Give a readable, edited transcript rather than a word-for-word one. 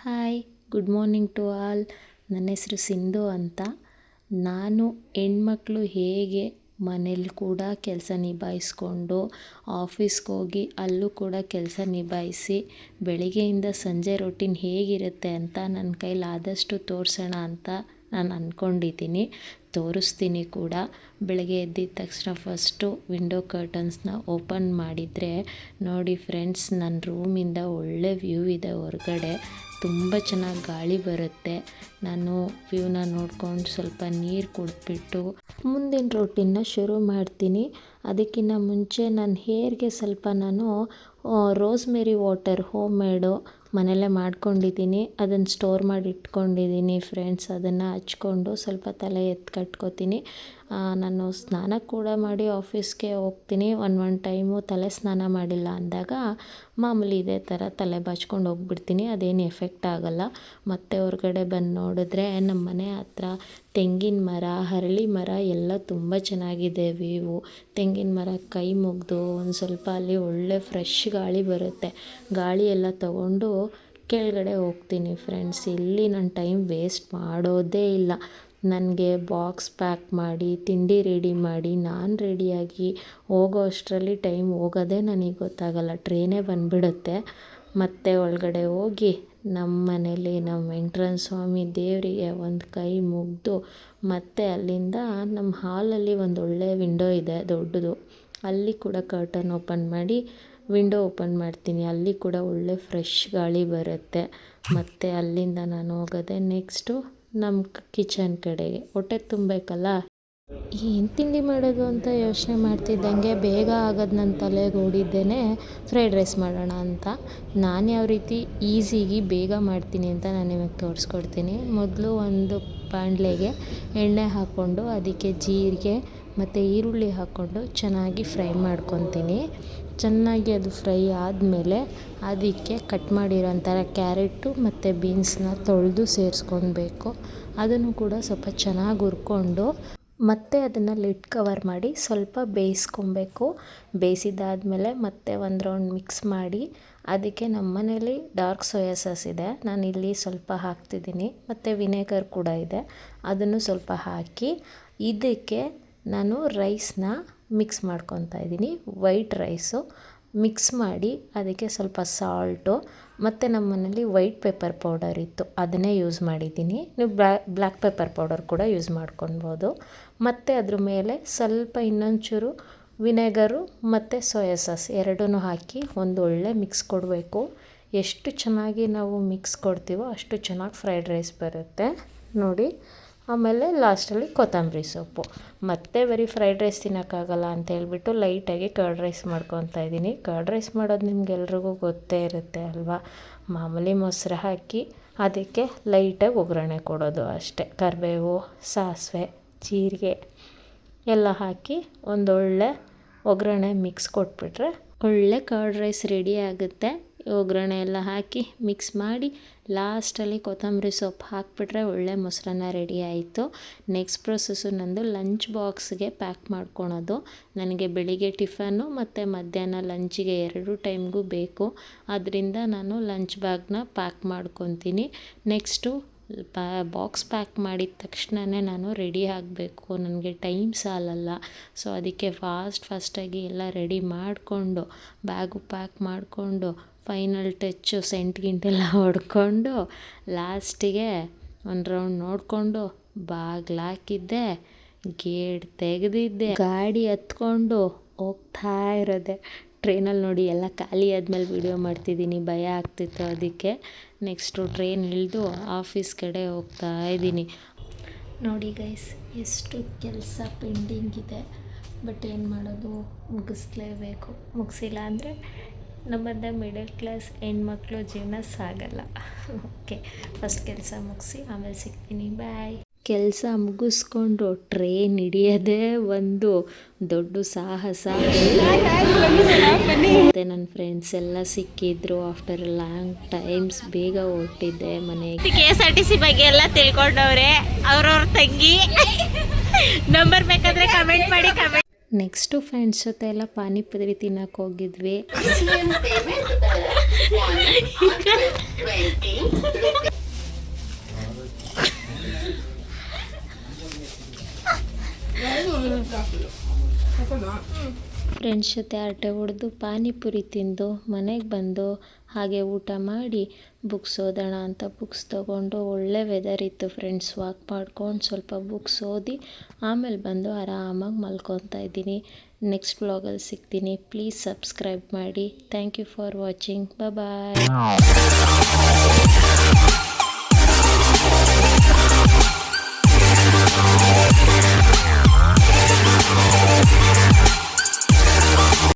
Hi, good morning to all. ನನ್ನ ಹೆಸರು ಸಿಂಧು ಅಂತ. ನಾನು ಹೆಣ್ಮಕ್ಳು ಹೇಗೆ ಮನೇಲಿ ಕೂಡ ಕೆಲಸ ನಿಭಾಯಿಸ್ಕೊಂಡು ಆಫೀಸ್ಗೆ ಹೋಗಿ ಅಲ್ಲೂ ಕೂಡ ಕೆಲಸ ನಿಭಾಯಿಸಿ ಬೆಳಿಗ್ಗೆಯಿಂದ ಸಂಜೆ ರೊಟೀನ್ ಹೇಗಿರುತ್ತೆ ಅಂತ ನನ್ನ ಕೈಲಾದಷ್ಟು ತೋರಿಸೋಣ ಅಂತ ನಾನು ಅಂದ್ಕೊಂಡಿದ್ದೀನಿ. ತೋರಿಸ್ತೀನಿ ಕೂಡ. ಬೆಳಗ್ಗೆ ಎದ್ದಿದ ತಕ್ಷಣ ಫಸ್ಟು ವಿಂಡೋ ಕರ್ಟನ್ಸ್ನ ಓಪನ್ ಮಾಡಿದರೆ ನೋಡಿ ಫ್ರೆಂಡ್ಸ್, ನನ್ನ ರೂಮಿಂದ ಒಳ್ಳೆ ವ್ಯೂ ಇದೆ ಹೊರಗಡೆ. ತುಂಬ ಚೆನ್ನಾಗಿ ಗಾಳಿ ಬರುತ್ತೆ. ನಾನು ವ್ಯೂನ ನೋಡ್ಕೊಂಡು ಸ್ವಲ್ಪ ನೀರು ಕುಡಿದ್ಬಿಟ್ಟು ಮುಂದಿನ ರೂಟೀನ್ನ ಶುರು ಮಾಡ್ತೀನಿ. ಅದಕ್ಕಿಂತ ಮುಂಚೆ ನನ್ನ ಹೇರ್ಗೆ ಸ್ವಲ್ಪ ನಾನು ರೋಸ್ಮೆರಿ ವಾಟರ್ ಹೋಮ್ ಮೇಡು ಮನೆಯಲ್ಲೇ ಮಾಡ್ಕೊಂಡಿದ್ದೀನಿ. ಅದನ್ನು ಸ್ಟೋರ್ ಮಾಡಿ ಇಟ್ಕೊಂಡಿದ್ದೀನಿ ಫ್ರೆಂಡ್ಸ್. ಅದನ್ನು ಹಚ್ಕೊಂಡು ಸ್ವಲ್ಪ ತಲೆ ಎತ್ತಿ ಕಟ್ಕೋತೀನಿ. ನಾನು ಸ್ನಾನ ಕೂಡ ಮಾಡಿ ಆಫೀಸ್ಗೆ ಹೋಗ್ತೀನಿ. ಒಂದು ಟೈಮು ತಲೆ ಸ್ನಾನ ಮಾಡಿಲ್ಲ ಅಂದಾಗ ಮಾಮೂಲಿ ಇದೇ ಥರ ತಲೆ ಬಾಚ್ಕೊಂಡು ಹೋಗ್ಬಿಡ್ತೀನಿ. ಅದೇನು ಎಫೆಕ್ಟ್ ಆಗೋಲ್ಲ. ಮತ್ತೆ ಹೊರಗಡೆ ಬಂದು ನೋಡಿದ್ರೆ ನಮ್ಮ ಮನೆ ಹತ್ರ ತೆಂಗಿನ ಮರ, ಅರಳಿ ಮರ ಎಲ್ಲ ತುಂಬ ಚೆನ್ನಾಗಿದೆ ವ್ಯೂ. ತೆಂಗಿನ ಮರ ಕೈ ಮುಗಿದು ಒಂದು ಸ್ವಲ್ಪ ಅಲ್ಲಿ ಒಳ್ಳೆ ಫ್ರೆಶ್ ಗಾಳಿ ಬರುತ್ತೆ. ಗಾಳಿ ಎಲ್ಲ ತಗೊಂಡು ಕೆಳಗಡೆ ಹೋಗ್ತೀನಿ ಫ್ರೆಂಡ್ಸ್. ಇಲ್ಲಿ ನಾನು ಟೈಮ್ ವೇಸ್ಟ್ ಮಾಡೋದೇ ಇಲ್ಲ. ನನಗೆ ಬಾಕ್ಸ್ ಪ್ಯಾಕ್ ಮಾಡಿ, ತಿಂಡಿ ರೆಡಿ ಮಾಡಿ, ನಾನು ರೆಡಿಯಾಗಿ ಹೋಗೋ ಅಷ್ಟರಲ್ಲಿ ಟೈಮ್ ಹೋಗೋದೇ ನನಗೆ ಗೊತ್ತಾಗಲ್ಲ. ಟ್ರೈನೇ ಬಂದುಬಿಡುತ್ತೆ. ಮತ್ತು ಒಳಗಡೆ ಹೋಗಿ ನಮ್ಮ ಮನೇಲಿ ನಮ್ಮ ವೆಂಕಟರಮಣ ಸ್ವಾಮಿ ದೇವರಿಗೆ ಒಂದು ಕೈ ಮುಗಿದು ಮತ್ತು ಅಲ್ಲಿಂದ ನಮ್ಮ ಹಾಲಲ್ಲಿ ಒಂದು ಒಳ್ಳೆ ವಿಂಡೋ ಇದೆ ದೊಡ್ಡದು. ಅಲ್ಲಿ ಕೂಡ ಕರ್ಟನ್ ಓಪನ್ ಮಾಡಿ ವಿಂಡೋ ಓಪನ್ ಮಾಡ್ತೀನಿ. ಅಲ್ಲಿ ಕೂಡ ಒಳ್ಳೆ ಫ್ರೆಶ್ ಗಾಳಿ ಬರುತ್ತೆ. ಮತ್ತು ಅಲ್ಲಿಂದ ನಾನು ಹೋಗೋದೆ ನೆಕ್ಸ್ಟು ನಮ್ಮ ಕಿಚನ್ ಕಡೆಗೆ. ಹೊಟ್ಟೆ ತುಂಬಬೇಕಲ್ಲ, ಏನು ತಿಂಡಿ ಮಾಡೋದು ಅಂತ ಯೋಚನೆ ಮಾಡ್ತಿದ್ದಂಗೆ ಬೇಗ ಆಗೋದು ನನ್ನ ತಲೆಗೆ ಓಡಿದ್ದೇನೆ ಫ್ರೈಡ್ ರೈಸ್ ಮಾಡೋಣ ಅಂತ. ನಾನು ಯಾವ ರೀತಿ ಈಸಿಯಾಗಿ ಬೇಗ ಮಾಡ್ತೀನಿ ಅಂತ ನಾನು ನಿಮಗೆ ತೋರಿಸ್ಕೊಡ್ತೀನಿ. ಮೊದಲು ಒಂದು ಬಾಣಲೆಗೆ ಎಣ್ಣೆ ಹಾಕ್ಕೊಂಡು ಅದಕ್ಕೆ ಜೀರಿಗೆ ಮತ್ತು ಈರುಳ್ಳಿ ಹಾಕ್ಕೊಂಡು ಚೆನ್ನಾಗಿ ಫ್ರೈ ಮಾಡ್ಕೊತೀನಿ. ಚೆನ್ನಾಗಿ ಅದು ಫ್ರೈ ಆದಮೇಲೆ ಅದಕ್ಕೆ ಕಟ್ ಮಾಡಿರೋಂಥ ಕ್ಯಾರೆಟು ಮತ್ತು ಬೀನ್ಸ್ನ ತೊಳೆದು ಸೇರಿಸ್ಕೊಳ್ಬೇಕು. ಅದನ್ನು ಕೂಡ ಸ್ವಲ್ಪ ಚೆನ್ನಾಗಿ ಹುರ್ಕೊಂಡು ಮತ್ತು ಅದನ್ನು ಲಿಡ್ ಕವರ್ ಮಾಡಿ ಸ್ವಲ್ಪ ಬೇಯಿಸ್ಕೊಬೇಕು. ಬೇಯಿಸಿದ್ದಾದಮೇಲೆ ಮತ್ತೆ ಒಂದು ರೌಂಡ್ ಮಿಕ್ಸ್ ಮಾಡಿ ಅದಕ್ಕೆ ನಮ್ಮ ಮನೇಲಿ ಡಾರ್ಕ್ ಸೋಯಾ ಸಾಸ್ ಇದೆ, ನಾನಿಲ್ಲಿ ಸ್ವಲ್ಪ ಹಾಕ್ತಿದ್ದೀನಿ. ಮತ್ತು ವಿನೆಗರ್ ಕೂಡ ಇದೆ, ಅದನ್ನು ಸ್ವಲ್ಪ ಹಾಕಿ ಇದಕ್ಕೆ ನಾನು ರೈಸ್ನ ಮಿಕ್ಸ್ ಮಾಡ್ಕೊತಾ ಇದ್ದೀನಿ. ವೈಟ್ ರೈಸು ಮಿಕ್ಸ್ ಮಾಡಿ ಅದಕ್ಕೆ ಸ್ವಲ್ಪ ಸಾಲ್ಟು ಮತ್ತು ನಮ್ಮ ಮನೇಲಿ ವೈಟ್ ಪೆಪ್ಪರ್ ಪೌಡರ್ ಇತ್ತು, ಅದನ್ನೇ ಯೂಸ್ ಮಾಡಿದ್ದೀನಿ. ನೀವು ಬ್ಲ್ಯಾಕ್ ಪೆಪ್ಪರ್ ಪೌಡರ್ ಕೂಡ ಯೂಸ್ ಮಾಡ್ಕೊಳ್ಬೋದು. ಮತ್ತು ಅದ್ರ ಮೇಲೆ ಸ್ವಲ್ಪ ಇನ್ನೊಂಚೂರು ವಿನೆಗರು ಮತ್ತು ಸೋಯಾ ಸಾಸ್ ಎರಡೂ ಹಾಕಿ ಒಂದು ಒಳ್ಳೆ ಮಿಕ್ಸ್ ಕೊಡಬೇಕು. ಎಷ್ಟು ಚೆನ್ನಾಗಿ ನಾವು ಮಿಕ್ಸ್ ಕೊಡ್ತೀವೋ ಅಷ್ಟು ಚೆನ್ನಾಗಿ ಫ್ರೈಡ್ ರೈಸ್ ಬರುತ್ತೆ ನೋಡಿ. ಆಮೇಲೆ ಲಾಸ್ಟಲ್ಲಿ ಕೊತ್ತಂಬರಿ ಸೊಪ್ಪು. ಮತ್ತೆ ಬರೀ ಫ್ರೈಡ್ ರೈಸ್ ತಿನ್ನೋಕ್ಕಾಗಲ್ಲ ಅಂತ ಹೇಳ್ಬಿಟ್ಟು ಲೈಟಾಗಿ ಕರ್ಡ್ ರೈಸ್ ಮಾಡ್ಕೊತಾ ಇದ್ದೀನಿ. ಕರ್ಡ್ ರೈಸ್ ಮಾಡೋದು ನಿಮ್ಗೆಲ್ರಿಗೂ ಗೊತ್ತೇ ಇರುತ್ತೆ ಅಲ್ವಾ. ಮಾಮೂಲಿ ಮೊಸರು ಹಾಕಿ ಅದಕ್ಕೆ ಲೈಟಾಗಿ ಒಗ್ಗರಣೆ ಕೊಡೋದು ಅಷ್ಟೇ. ಕರಿಬೇವು, ಸಾಸಿವೆ, ಜೀರಿಗೆ ಎಲ್ಲ ಹಾಕಿ ಒಂದೊಳ್ಳೆ ಒಗ್ಗರಣೆ ಮಿಕ್ಸ್ ಕೊಟ್ಬಿಟ್ರೆ ಒಳ್ಳೆ ಕರ್ಡ್ ರೈಸ್ ರೆಡಿ ಆಗುತ್ತೆ. ಒಗ್ಗರಣೆ ಎಲ್ಲ ಹಾಕಿ ಮಿಕ್ಸ್ ಮಾಡಿ ಲಾಸ್ಟಲ್ಲಿ ಕೊತ್ತಂಬರಿ ಸೊಪ್ಪು ಹಾಕಿಬಿಟ್ರೆ ಒಳ್ಳೆ ಮೊಸರನ್ನ ರೆಡಿ ಆಯಿತು. ನೆಕ್ಸ್ಟ್ ಪ್ರೊಸೆಸ್ಸು ನಂದು ಲಂಚ್ ಬಾಕ್ಸ್ಗೆ ಪ್ಯಾಕ್ ಮಾಡ್ಕೊಳೋದು. ನನಗೆ ಬೆಳಿಗ್ಗೆ ಟಿಫನ್ನು ಮತ್ತು ಮಧ್ಯಾಹ್ನ ಲಂಚಿಗೆ 2 ಟೈಮ್ಗೂ ಬೇಕು. ಅದರಿಂದ ನಾನು ಲಂಚ್ ಬ್ಯಾಗ್ನ ಪ್ಯಾಕ್ ಮಾಡ್ಕೊತೀನಿ. ನೆಕ್ಸ್ಟು ಬಾಕ್ಸ್ ಪ್ಯಾಕ್ ಮಾಡಿದ ತಕ್ಷಣವೇ ನಾನು ರೆಡಿ ಆಗಬೇಕು, ನನಗೆ ಟೈಮ್ ಸಾಲಲ್ಲ. ಸೊ ಅದಕ್ಕೆ ಫಾಸ್ಟಾಗಿ ಎಲ್ಲ ರೆಡಿ ಮಾಡಿಕೊಂಡು ಬ್ಯಾಗು ಪ್ಯಾಕ್ ಮಾಡಿಕೊಂಡು ಫೈನಲ್ ಟಚ್ಚು ಸೆಂಟ್ ಗಿಂಟೆಲ್ಲ ಹೊಡ್ಕೊಂಡು ಲಾಸ್ಟಿಗೆ ಒಂದು ರೌಂಡ್ ನೋಡಿಕೊಂಡು ಬಾಗಿಲಾಕಿದ್ದೆ, ಗೇಟ್ ತೆಗೆದಿದ್ದೆ, ಗಾಡಿ ಹತ್ಕೊಂಡು ಹೋಗ್ತಾ ಇರೋದೆ. ಟ್ರೈನಲ್ಲಿ ನೋಡಿ ಎಲ್ಲ ಖಾಲಿ ಆದಮೇಲೆ ವೀಡಿಯೋ ಮಾಡ್ತಿದ್ದೀನಿ, ಭಯ ಆಗ್ತಿತ್ತು ಅದಕ್ಕೆ. ನೆಕ್ಸ್ಟು ಟ್ರೈನ್ ಇಳಿದು ಆಫೀಸ್ ಕಡೆ ಹೋಗ್ತಾ ಇದ್ದೀನಿ. ನೋಡಿ ಗೈಸ್, ಎಷ್ಟು ಕೆಲಸ ಪೆಂಡಿಂಗ್ ಇದೆ, ಬಟ್ ಏನು ಮಾಡೋದು, ಮುಗಿಸ್ಲೇಬೇಕು. ಮುಗಿಸಿಲ್ಲ ಅಂದರೆ ನಮ್ಮಂಥ ಮಿಡಲ್ ಕ್ಲಾಸ್ ಹೆಣ್ಮಕ್ಳು ಜೀವನ ಸಾಗಲ್ಲ. ಓಕೆ, ಫಸ್ಟ್ ಕೆಲಸ ಮುಗಿಸಿ ಆಮೇಲೆ ಸಿಗ್ತೀನಿ, ಬಾಯ್. ಕೆಲಸ ಮುಗಿಸ್ಕೊಂಡು ಟ್ರೈನ್ ಹಿಡಿಯೋದೇ ಒಂದು ದೊಡ್ಡ ಸಾಹಸ. ಮತ್ತು ನನ್ನ ಫ್ರೆಂಡ್ಸ್ ಎಲ್ಲ ಸಿಕ್ಕಿದ್ರು ಆಫ್ಟರ್ ಲಾಂಗ್ ಟೈಮ್ಸ್. ಬೇಗ ಹೊರಟಿದ್ದೆ ಮನೆಗೆ. KSRTC ಬಗ್ಗೆ ಎಲ್ಲ ತಿಳ್ಕೊಂಡವ್ರೆ, ಅವ್ರವ್ರ ತಂಗಿ ನಂಬರ್ ಬೇಕಾದರೆ ಕಮೆಂಟ್ ಮಾಡಿ. ನೆಕ್ಸ್ಟು ಫ್ರೆಂಡ್ಸ್ ಜೊತೆ ಎಲ್ಲ ಪಾನಿಪುರಿ ತಿನ್ನಕ್ಕೆ ಹೋಗಿದ್ವಿ. ಫ್ರೆಂಡ್ಸ್ ಜೊತೆ ಹರಟೆ ಹೊಡೆದು ಪಾನಿಪುರಿ ತಿಂದು ಮನೆಗೆ ಬಂದು ಹಾಗೆ ಊಟ ಮಾಡಿ ಬುಕ್ಸ್ ಓದೋಣ ಅಂತ ಬುಕ್ಸ್ ತೊಗೊಂಡು ಒಳ್ಳೆ ವೆದರ್ ಇತ್ತು ಫ್ರೆಂಡ್ಸ್. ವಾಕ್ ಮಾಡ್ಕೊಂಡು ಸ್ವಲ್ಪ ಬುಕ್ಸ್ ಓದಿ ಆಮೇಲೆ ಬಂದು ಆರಾಮಾಗಿ ಮಲ್ಕೊತಾ ಇದ್ದೀನಿ. ನೆಕ್ಸ್ಟ್ ವ್ಲಾಗಲ್ಲಿ ಸಿಗ್ತೀನಿ. ಪ್ಲೀಸ್ ಸಬ್ಸ್ಕ್ರೈಬ್ ಮಾಡಿ. Thank you for watching. Bye.